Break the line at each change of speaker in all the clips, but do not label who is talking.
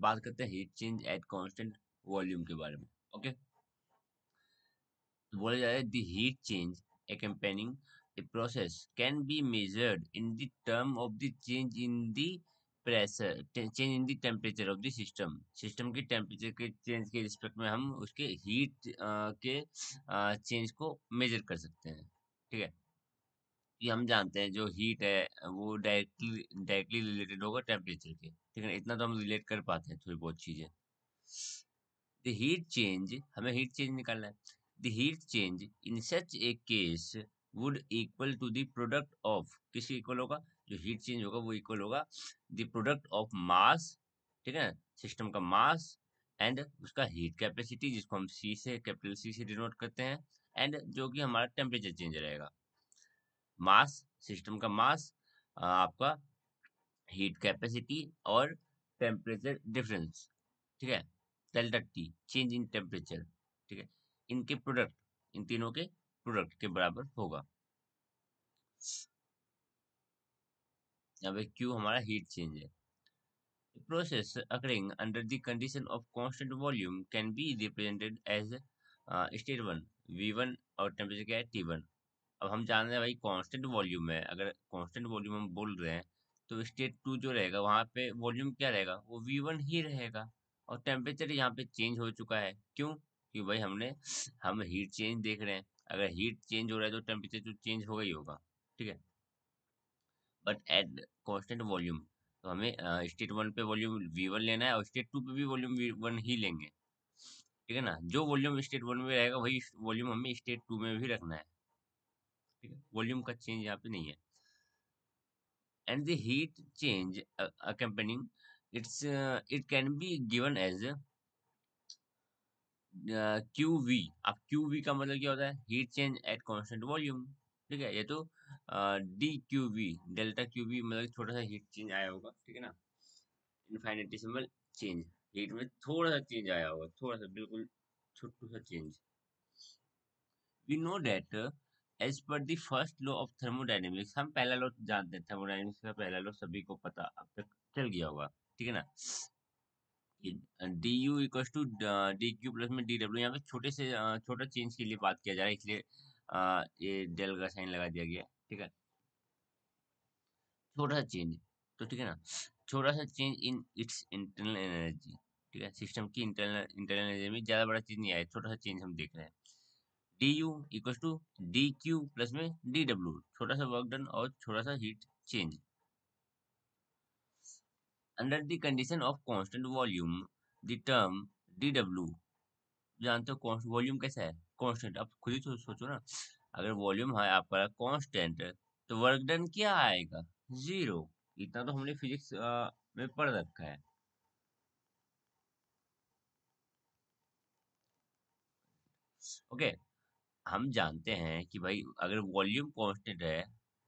बात करते हैं heat change at constant volume के बारे में। ओके, तो बोला जा रहा है the heat change accompanying a process can be measured in the term of the change in the change in the temperature of the system। System की temperature के चेंज के रिस्पेक्ट में हम उसके हीट के चेंज को मेजर कर सकते हैं। ठीक है, ये हम जानते हैं जो हीट है वो डायरेक्टली रिलेटेड होगा टेम्परेचर के। ठीक है ना, इतना तो हम रिलेट कर पाते हैं थोड़ी बहुत चीजें। द हीट चेंज, हमें हीट चेंज निकालना है। The heat change in such a case would equal to the product of, किसके इक्वल होगा? जो हीट चेंज होगा वो इक्वल होगा द प्रोडक्ट ऑफ मास, ठीक है, सिस्टम का मास एंड उसका हीट कैपेसिटी, जिसको हम सी से, कैपिटल सी से डिनोट करते हैं, एंड जो कि हमारा टेम्परेचर चेंज रहेगा। मास, सिस्टम का मास, आपका हीट कैपेसिटी और टेम्परेचर डिफरेंस, ठीक है, delta T, change in temperature, ठीक है, इनके प्रोडक्ट, इन तीनों के प्रोडक्ट के बराबर होगा। यहाँ पे क्यू हमारा हीट चेंज है। Process occurring under the condition of constant volume can be represented as state one, V1, और टेम्परेचर क्या है T1। अब हम जान रहे हैं भाई कांस्टेंट वॉल्यूम है, अगर कांस्टेंट वॉल्यूम हम बोल रहे हैं तो स्टेट टू जो रहेगा वहां पे वॉल्यूम क्या रहेगा? वो V1 ही रहेगा। और टेम्परेचर यहाँ पे चेंज हो चुका है, क्यों? क्योंकि भाई हम हीट चेंज देख रहे हैं, अगर हीट चेंज हो रहा है तो टेम्परेचर तो चेंज होगा ही होगा। ठीक है, बट एट कांस्टेंट वॉल्यूम, तो हमें स्टेट वन पे वॉल्यूम V1 लेना है और स्टेट टू पे भी वॉल्यूम V1 ही लेंगे। ठीक है ना, जो वॉल्यूम स्टेट वन में रहेगा वही वॉल्यूम हमें स्टेट टू में भी रखना है। ठीक है, वॉल्यूम का चेंज यहाँ पे नहीं है। And the heat change accompanying it can be given as QV। अब QV का मतलब क्या होता है? Heat change at constant volume. ठीक है, ये तो D Q V, delta Q V मतलब छोटा सा हीट चेंज आया होगा। ठीक है ना, इनफाइनेटिसिमल चेंज, हीट में थोड़ा सा चेंज आया होगा, थोड़ा सा, बिल्कुल छोटू सा change. We know that as per the first law of thermodynamics, हम पहला लॉ जानते हैं, थर्मोडायनेमिक्स का पहला लॉ सभी को पता अब तक चल गया होगा। ठीक है ना, D U equal to D Q plus में डी डब्ल्यू। यहाँ पे छोटा चेंज के लिए बात किया जा रहा है, इसलिए ये डेल का साइन लगा दिया गया। ठीक है, छोटा सा चेंज, तो ठीक है ना, छोटा सा change in its internal energy. ठीक है, सिस्टम की इंटरनल इंटरनल एनर्जी में ज्यादा बड़ा चेंज नहीं आया, छोटा सा चेंज हम देख रहे हैं। D U equal to D Q plus में डी डब्ल्यू, छोटा सा वर्क डन और छोटा सा heat change. Under the condition of constant volume the term D W, जानते हो वॉल्यूम कैसा है? कांस्टेंट। अब खुद ही सोचो ना, अगर वॉल्यूम है आपका कांस्टेंट तो वर्क डन क्या आएगा? जीरो। इतना तो हमने फिजिक्स में पढ़ रखा है। ओके, हम जानते हैं कि भाई अगर वॉल्यूम कांस्टेंट है,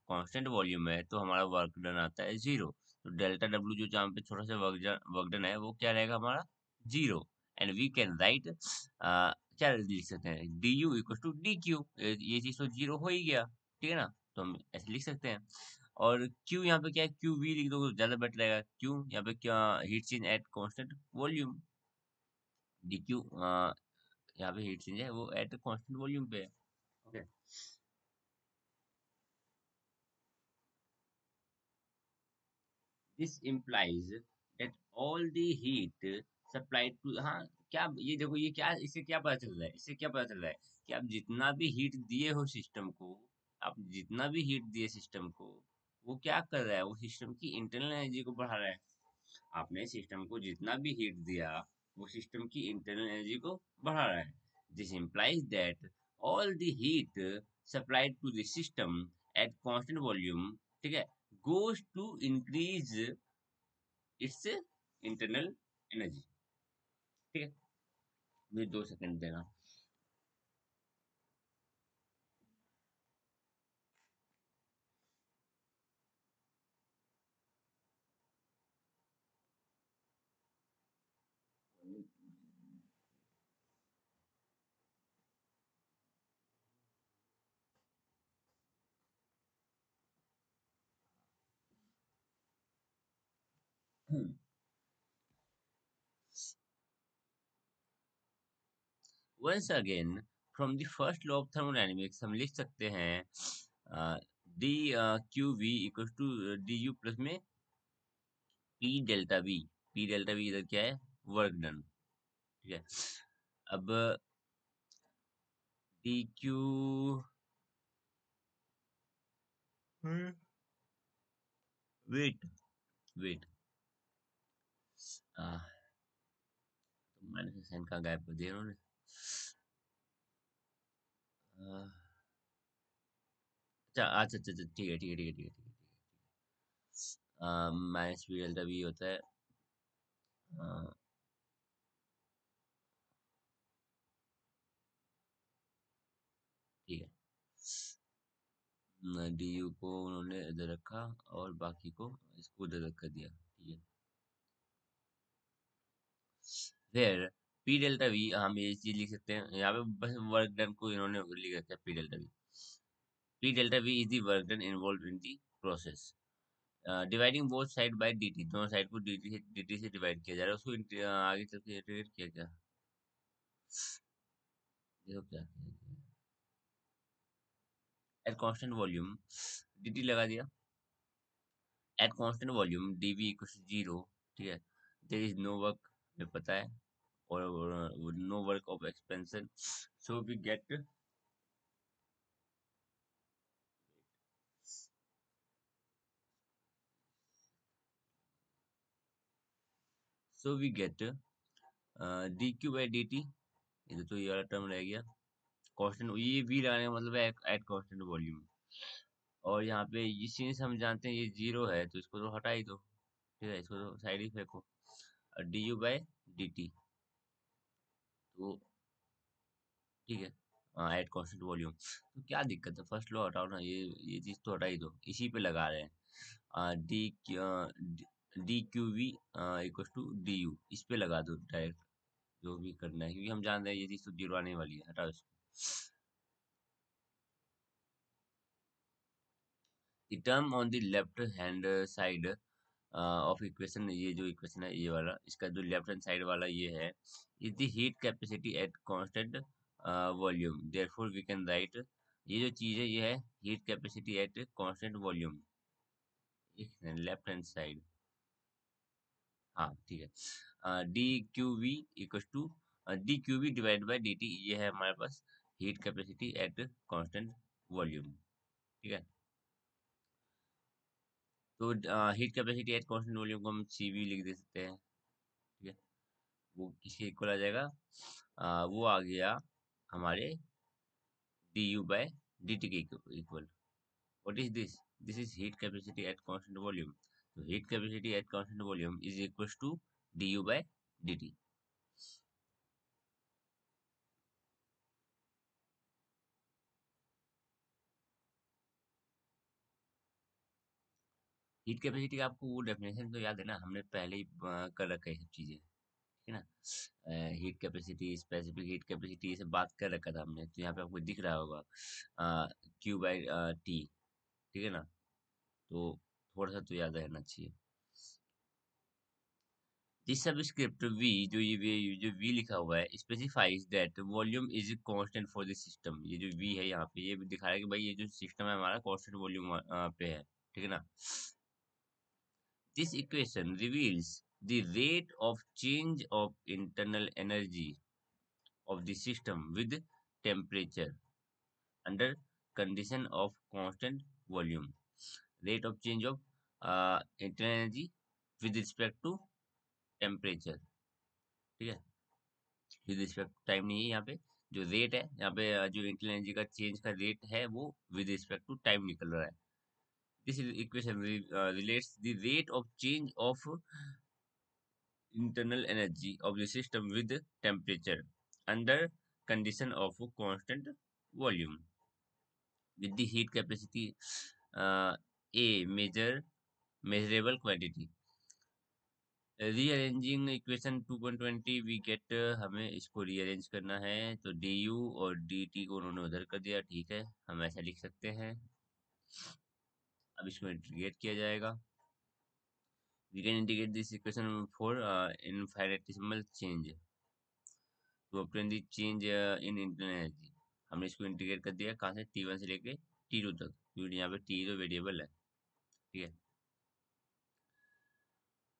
कांस्टेंट वॉल्यूम है, तो हमारा वर्क डन आता है जीरो। तो डेल्टा डब्ल्यू जो जहाँ पे छोटा सा वर्क डन है वो क्या रहेगा हमारा? Zero. And we can write, क्या लिख सकते हैं? D U equal to D Q, ये चीज तो जीरो हो ही गया। ठीक है ना, तो हम ऐसे लिख सकते हैं। और क्यू यहाँ पे क्या है? क्यू वी लिख दो तो ज्यादा बेटर रहेगा। क्यू यहाँ पे क्या? Heat change at constant volume. D Q यहाँ पे हीट चेंज है वो एट कांस्टेंट वॉल्यूम पे है। Okay, this implies that all the heat supplied to, हाँ, क्या ये देखो, ये क्या, इससे क्या पता चल रहा है? इससे क्या पता चल रहा है कि आप जितना भी हीट दिए हो सिस्टम को, आप जितना भी हीट दिए सिस्टम को, वो क्या कर रहा है? वो सिस्टम की इंटरनल एनर्जी को बढ़ा रहा है। आपने सिस्टम को जितना भी हीट दिया वो सिस्टम की इंटरनल एनर्जी को बढ़ा रहा है। This implies that all the heat supplied to the system at constant volume, ठीक है, goes to increase its internal energy. ठीक है, मुझे 2 सेकंड देना। Once again from the first law of thermodynamics हम लिख सकते हैं D Q V equal to D U plus में P delta V. P delta V इधर क्या है, वर्क डन। ठीक है, अब डी क्यू वेट वेट तो माइनस साइन का गायब कर दिया उन्होंने। अच्छा अच्छा अच्छा अच्छा, ठीक है ठीक है ठीक है ठीक है ठीक है। माइनस पी डेल्टा वी होता है ठीक है। डी यू को उन्होंने इधर रखा और बाकी को इसको उधर रख कर दिया। ठीक है, फिर पी डेल्टा वी हम ये चीज लिख सकते हैं यहाँ पे, बस वर्क डन को इन्होंने लिख रखा है P delta V. P delta we is the work done involve in the process, dividing both side by dt। दोनों साइड को dt से डिवाइड किया जा रहा है, उसको आगे चल के इंटीग्रेट किया क्या, देखो क्या किया। एट कांस्टेंट वॉल्यूम dt लगा दिया, at constant volume dv equal to 0। ठीक है, देयर इज नो वर्क, हमें पता है, और no work of expansion, so we get so we get dq by dt। इधर तो ये वाला टर्म रह गया, कांस्टेंट ये v लगाने का मतलब है एट कांस्टेंट वॉल्यूम। और यहाँ पे ये since हम जानते हैं ये 0 है तो इसको तो हटा ही दो। ठीक है, इसको तो साइड ही फेंको, और D you by D T. तो ठीक है, एट कांस्टेंट वॉल्यूम, तो क्या दिक्कत है, फर्स्ट लॉ हटाओ ना, ये चीज तो हटा ही दो, इसी पे लगा रहे हैं। D Q V equal to D U, इस पे लगा दो डायरेक्ट, जो भी करना है, क्योंकि हम जान रहे हैं ये चीज तो जीरो आने वाली है, हटाओ इसको। The term on the left hand side of equation, ये जो इक्वेशन है ये वाला, इसका जो लेफ्ट हैंड साइड वाला ये है, is the heat capacity at constant volume, therefore we can write, ये जो चीज है ये है heat capacity at constant volume, left hand side. हाँ ठीक है, D Q V equal to D Q V divide by D T, ये है हमारे पास heat capacity at constant volume. ठीक है, तो heat capacity at constant volume को हम सी वी लिख दे सकते हैं। ठीक है, वो किसके इक्वल आ जाएगा, वो आ गया हमारे D U by D T के equal. What is this, this is heat capacity at constant volume, तो heat capacity at constant volume is equal to D U by D T. Heat capacity का आपको वो definition तो याद है ना, हमने पहले ही कर रखा है ये सब चीजें, ठीक है ना। Heat capacity, specific heat capacity, ये सब बात कर रखा था हमने, तो यहाँ पे आपको दिख रहा होगा क्यू बाई टी। ठीक है ना, तो थोड़ा सा तो याद रहना चाहिए। दिस सबस्क्रिप्ट वी, जो वी लिखा हुआ है, specifies that volume is constant for the system. ये जो वी है यहाँ पे ये भी दिखा रहा है कि भाई ये जो सिस्टम है हमारा कांस्टेंट वॉल्यूम पे है। ठीक है ना, this equation reveals the rate of change of internal energy of the system with temperature under condition of constant volume. Rate of change of internal energy with respect to temperature। ठीक है, with respect time नहीं है यहाँ पे, जो rate है यहाँ पे जो इंटरनल एनर्जी का चेंज का रेट है वो विद रिस्पेक्ट टू टाइम निकल रहा है। This equation relates the rate of change of internal energy of the system with temperature under condition of constant volume with the heat capacity a measurable quantity। Rearranging equation 2.20 we get, हमें इसको rearrange करना है, तो D U और D T को उन्होंने उधर कर दिया। ठीक है, हम ऐसा लिख सकते हैं, अब इसको इंटीग्रेट किया जाएगा। We can integrate this equation for infinitesimal change. To obtain the change in internal energy. हमने इसको इंटीग्रेट कर दिया कहाँ से, T1 से लेके T2 तक, क्योंकि यहाँ पे T तो वेरिएबल है। ठीक है,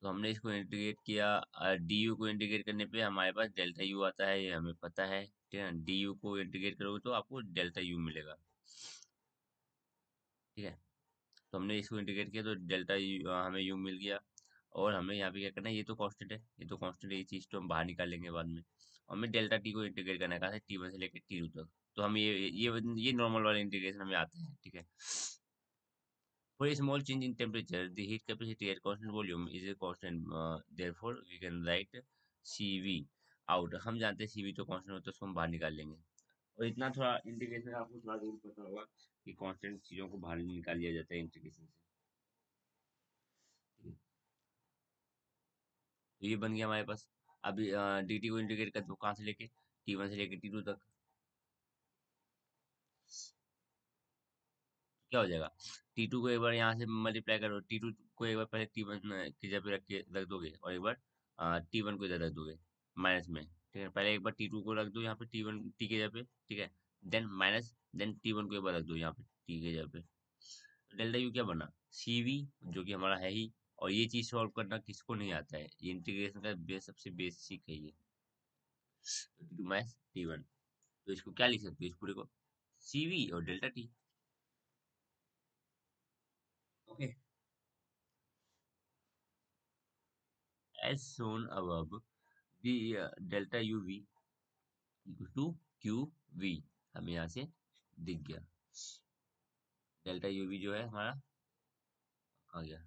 तो हमने इसको इंटीग्रेट किया। डी यू को इंटीग्रेट करने पे हमारे पास डेल्टा यू आता है, ये हमें पता है। ठीक है, डी यू को इंटीग्रेट करोगे तो आपको डेल्टा यू मिलेगा। ठीक है, तो हमने इसको इंटीग्रेट किया तो डेल्टा यू हमें यू मिल गया। और हमें यहाँ पे क्या करना है, ये तो कांस्टेंट है, ये तो कांस्टेंट है, ये चीज तो हम बाहर निकालेंगे बाद में। और हमें डेल्टा टी को इंटीग्रेट करना है कहाँ से, T1 से लेकर T2 तक। तो हम ये नॉर्मल वाला इंटीग्रेशन हमें आता है। ठीक है, for a small change in temperature, the heat capacity at constant volume is a constant. Therefore, we can write CV out. हम जानते हैं CV तो कांस्टेंट होता है, उसको हम बाहर निकाल लेंगे। और इतना थोड़ा इंटीग्रेशन आपको थोड़ा जरूर पता होगा कि कांस्टेंट चीजों को बाहर निकाल लिया जाता है इंटीग्रेशन से। ठीक है, तो ये बन गया हमारे पास। अभी dt को इंटीग्रेट कर दो कहाँ से लेके, T1 से लेके T2 तक। क्या हो जाएगा, T2 को एक बार यहाँ से मल्टीप्लाई करो, T2 को एक बार पहले T1 की जगह पे रख के रख दोगे, और एक बार T1 को इधर रख दोगे माइनस में। ठीक है, पहले एक बार T2 को रख दो यहाँ पे T1 T की जगह पे। ठीक है, देन माइनस, देन T1 को एक बार रख दो यहाँ पे T की जगह पे। तो डेल्टा यू क्या बना, CV, जो कि हमारा है ही। और ये चीज सॉल्व करना किसको नहीं आता है, ये इंटीग्रेशन का सबसे बेसिक है ये। तो T2 माइनस T1, तो इसको क्या लिख सकते हो, इस पूरे को CV और delta T। Okay, as shown above, the delta UV equal to QV हमें यहाँ से दिख गया। डेल्टा यूवी जो है हमारा आ गया,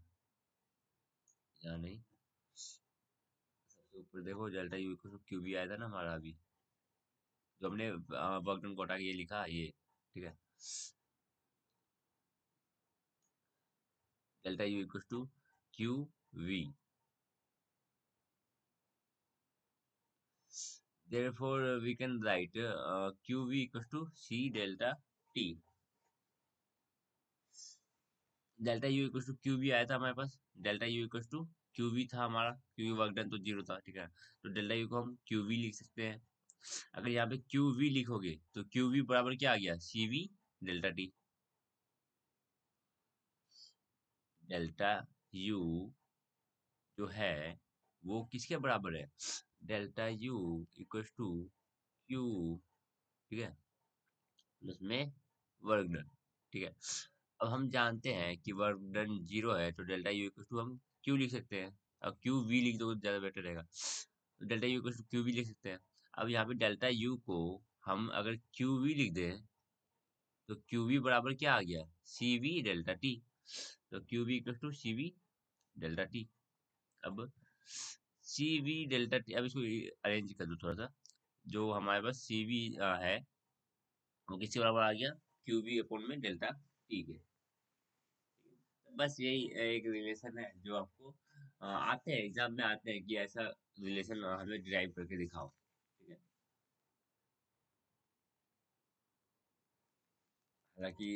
यहाँ नहीं, सबसे ऊपर देखो delta UV equal to QV आया था ना हमारा अभी, जो हमने वर्क डन को हटा के ये लिखा ये। ठीक है, delta U equal to QV, therefore we can write QV equals to C delta T। Delta U equal to Q भी आया था हमारे पास, delta U equal to Q भी था हमारा, क्योंकि वर्क डन तो जीरो था। ठीक है, तो डेल्टा यू को हम क्यू वी लिख सकते हैं। अगर यहाँ पे क्यू वी लिखोगे तो क्यू वी बराबर क्या आ गया, C V delta T. Delta U जो है वो किसके बराबर है, delta U equal to Q, ठीक है, प्लस में वर्क डन। ठीक है, अब हम जानते हैं कि वर्क डन जीरो है, तो डेल्टा यू इक्वल टू हम क्यू लिख सकते हैं। अब क्यू वी लिख दो तो ज्यादा बेटर रहेगा, तो delta U equal to Q V लिख सकते हैं। अब यहाँ पे डेल्टा यू को हम अगर क्यू वी लिख दें तो क्यू वी बराबर क्या आ गया, सी वी डेल्टा टी। तो Q V equal to C V delta T. अब सी वी डेल्टा टी, अब इसको अरेंज कर दो थोड़ा सा। जो हमारे पास सी वी है वो किसके बराबर आ गया, क्यू वी अपॉन में डेल्टा टी के। बस यही एक रिलेशन है जो आपको आते हैं एग्जाम में आते हैं कि ऐसा रिलेशन हमें डिराइव करके दिखाओ। ठीक है, हालांकि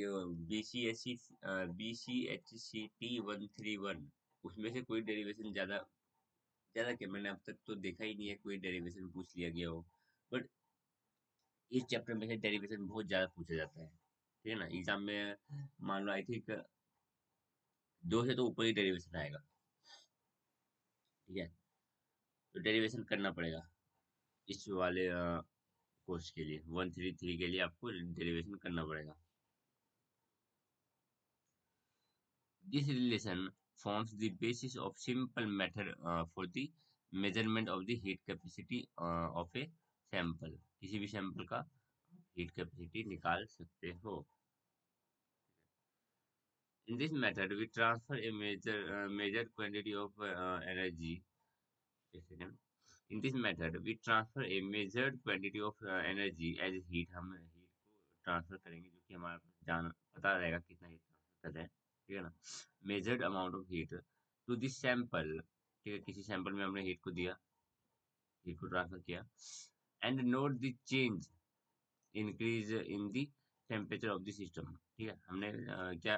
BCHCT 131 उसमें से कोई डेरिवेशन ज्यादा ज्यादा क्या, मैंने अब तक तो देखा ही नहीं है कोई डेरिवेशन पूछ लिया गया हो। बट इस चैप्टर में से डेरिवेशन बहुत ज्यादा पूछा जाता है। ठीक है ना, एग्जाम में मान लो आई थिंक दो से तो ऊपर ही डेरिवेशन आएगा। ठीक है, तो डेरिवेशन करना पड़ेगा इस वाले कोर्स के लिए, 133 के लिए आपको डेरिवेशन करना पड़ेगा। This relation forms the basis of simple method for the measurement of the heat capacity of a sample। किसी भी सैंपल का हीट कैपेसिटी निकाल सकते हो। In this method, we transfer a major quantity of energy. एक second. In this method, we transfer a measured quantity of energy as heat। हम heat को transfer करेंगे, जो कि हमारे पास जान पता रहेगा कितना हीट ट्रांसफर कर रहे हैं। ठीक है ना, measured amount of heat to this sample. ठीक है, किसी सैंपल में हमने हीट को दिया, हीट को ट्रांसफर किया। And note the change increase in the temperature of the system. ठीक है, हमने क्या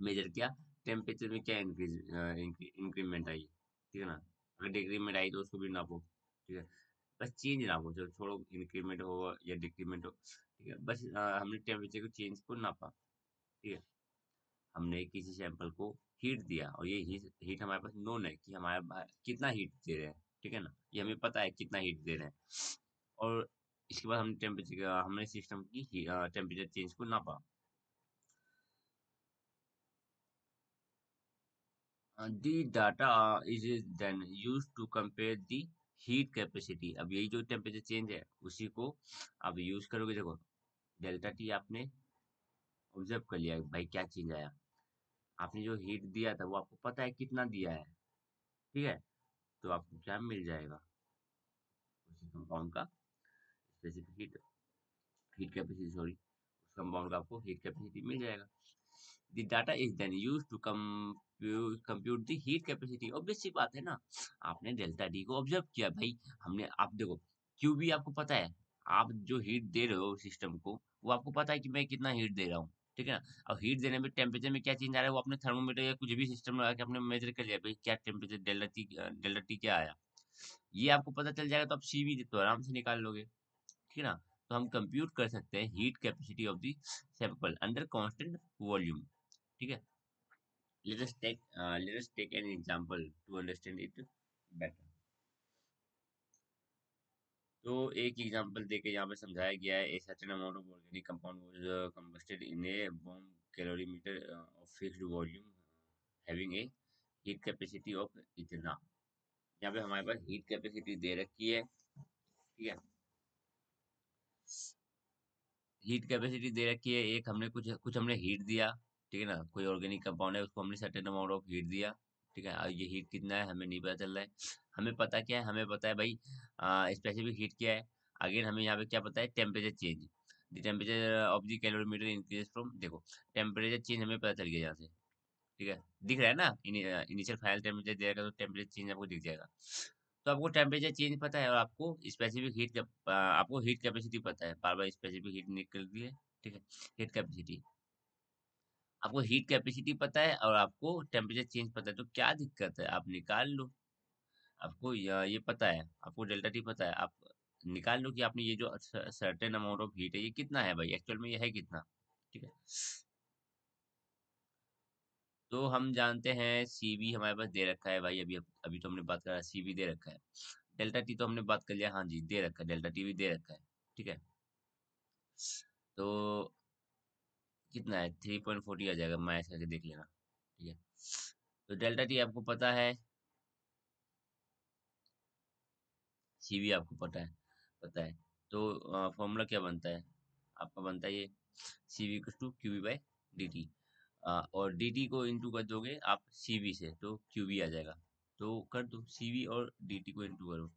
मेजर किया, टेम्परेचर में क्या इंक्रीज इंक्रीमेंट आई। ठीक है ना, अगर डिक्रीमेंट आई तो उसको भी नापो। ठीक है, बस चेंज ना हो, जो छोड़ो इंक्रीमेंट हो या डिक्रीमेंट हो, ठीक है, बस हमने टेम्परेचर को चेंज को नापा, ठीक है। हमने किसी सैंपल को हीट दिया और ये हीट हमारे पास नोन है कि हमारे कितना हीट दे रहे हैं, ठीक है ना, ये हमें पता है कितना हीट दे रहे हैं। और इसके बाद हमने टेम्परेचर हमने सिस्टम की टेम्परेचर चेंज को नापा। The data is then used to compare the heat capacity। अब यही जो टेम्परेचर चेंज है उसी को अब यूज करोगे। देखो डेल्टा टी आपने ऑब्जर्व कर लिया भाई क्या चेंज आया। आपने जो हीट दिया था वो आपको पता है कितना दिया है, ठीक है, तो आपको क्या मिल जाएगा, उसी कंपाउंड का specific heat heat capacity, sorry, उस कंपाउंड का आपको हीट कैपेसिटी मिल जाएगा। The data is then used to compute the heat capacity। Obvious सी बात है ना, आपने डेल्टा डी को ऑब्जर्व किया भाई, हमने, आप देखो क्यू भी आपको पता है, आप जो हीट दे रहे हो सिस्टम को वो आपको पता है कि मैं कितना हीट दे रहा हूँ, ठीक है ना। अब हीट देने में टेम्परेचर में क्या चेंज आ रहा है वो आपने थर्मोमीटर या कुछ भी सिस्टम लगा के आपने मेजर कर लिया भाई क्या टेम्परेचर डेल्टा टी क्या आया, ये आपको पता चल जाएगा तो आप सीवी तो आराम से निकाल लोगे, ठीक है ना। तो हम कंप्यूट कर सकते हैं heat capacity of the sample under constant volume, ठीक है। Let us take an example to understand it better। तो एक एग्जांपल देके यहाँ पे समझाया गया है, a certain amount of organic compound was combusted in a bomb calorimeter of fixed volume having a heat capacity of इतना। यहाँ पे हमारे पास हीट कैपेसिटी दे रखी है, ठीक है, हीट कैपेसिटी दे रखी है, एक हमने कुछ कुछ हमने हीट दिया, ठीक है ना, कोई ऑर्गेनिक कंपाउंड है उसको हमने सर्टेन अमाउंट ऑफ हीट दिया, ठीक है। और ये हीट कितना है हमें नहीं पता चल रहा है, हमें पता क्या है, हमें पता है भाई स्पेसिफिक हीट क्या है। अगेन हमें यहाँ पे क्या पता है, temperature change, the temperature of the calorimeter increase from, देखो टेम्परेचर चेंज हमें पता चल गया यहाँ से, ठीक है, दिख रहा है ना, इनिशियल फाइनल टेम्परेचर देगा तो टेम्परेचर चेंज आपको दिख जाएगा। तो आपको टेम्परेचर चेंज पता है और आपको स्पेसिफिक आपको हीट कैपेसिटी पता है, बार बार स्पेसिफिक हीट निकल रही है, ठीक है, हीट कैपेसिटी, आपको हीट कैपेसिटी पता है और आपको टेम्परेचर चेंज पता है, तो क्या दिक्कत है, आप निकाल लो। आपको ये पता है, आपको डेल्टा टी पता है, आप निकाल लो कि आपने ये जो सर्टेन अमाउंट ऑफ हीट है ये कितना है भाई, एक्चुअल में ये है कितना, ठीक है। तो हम जानते हैं सीवी हमारे पास दे रखा है भाई, अभी अभी तो हमने बात करा सीवी दे रखा है, डेल्टा टी तो हमने बात कर लिया, हाँ जी दे रखा है, डेल्टा टी भी दे रखा है, ठीक है। तो कितना है, 3.40 आ जाएगा, मैच करके देख लेना, ठीक है। तो डेल्टा टी आपको पता है, सीवी आपको पता है, तो फॉर्मूला क्या बनता है, आपका बनता है ये CV equal to QV by D T, और डी टी को इंटू कर दोगे आप सीवी से तो क्यूवी आ जाएगा, तो कर दो सीवी और डी टी को इंटू करो,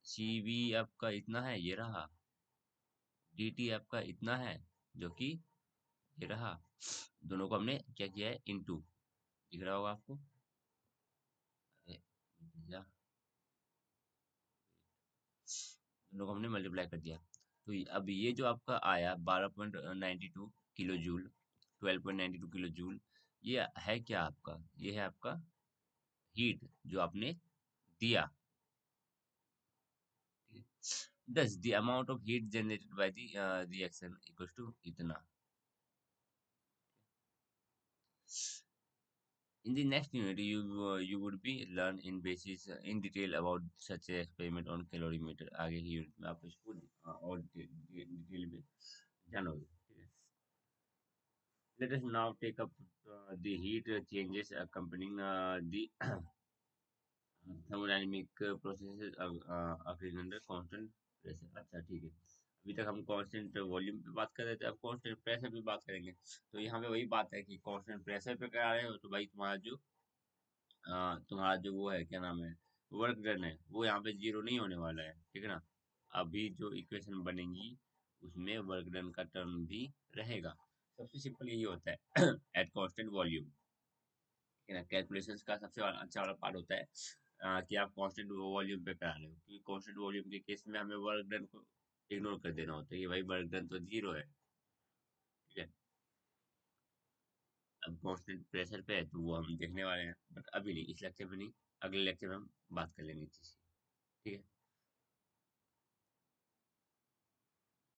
सीवी आपका इतना है ये रहा, dt आपका इतना है जो कि ये रहा, दोनों को हमने क्या किया है इनटू, दिख रहा होगा आपको, अरे, या दोनों को हमने मल्टीप्लाई कर दिया। तो अब ये जो आपका आया 12.92 किलो जूल, 12.92 किलो जूल, ये है क्या आपका, ये है आपका हीट जो आपने दिया, thus the amount of heat generated by the reaction equals to इतना। In the next unit, you would be learn in basis in detail about such a experiment on calorimeter। आगे की यूनिट में आप इसको और डिटेल में जानोगे, ठीक है। Let us now take up the heat changes accompanying the thermodynamic processes occurring under constant pressure। अच्छा ठीक है, अभी तक हम कांस्टेंट वॉल्यूम पे बात कर रहे थे, अब कांस्टेंट प्रेशर पे बात करेंगे। तो यहाँ पे वही बात है कि कांस्टेंट प्रेशर पे करा रहे हो तो भाई तुम्हारा जो वो है क्या नाम है, वर्क डन है, वो यहाँ पे जीरो नहीं होने वाला है, ठीक है ना। अभी जो इक्वेशन बनेंगी उसमें वर्क डन का टर्म भी रहेगा। सबसे सिंपल यही होता है एट कांस्टेंट वॉल्यूम, ठीक है ना। कैलकुलेशंस का सबसे अच्छा वाला पार्ट होता है कि आप कांस्टेंट वॉल्यूम पे करा रहे हो, क्योंकि कांस्टेंट वॉल्यूम के केस में हमें वर्क डन को इग्नोर कर देना होता है कि भाई वर्क डन तो जीरो है, ठीक है। अब कांस्टेंट प्रेशर पे है तो वो हम देखने वाले हैं, बट अभी नहीं, इस लेक्चर में नहीं, अगले लेक्चर में हम बात कर लेंगे इस चीज़ की, ठीक है।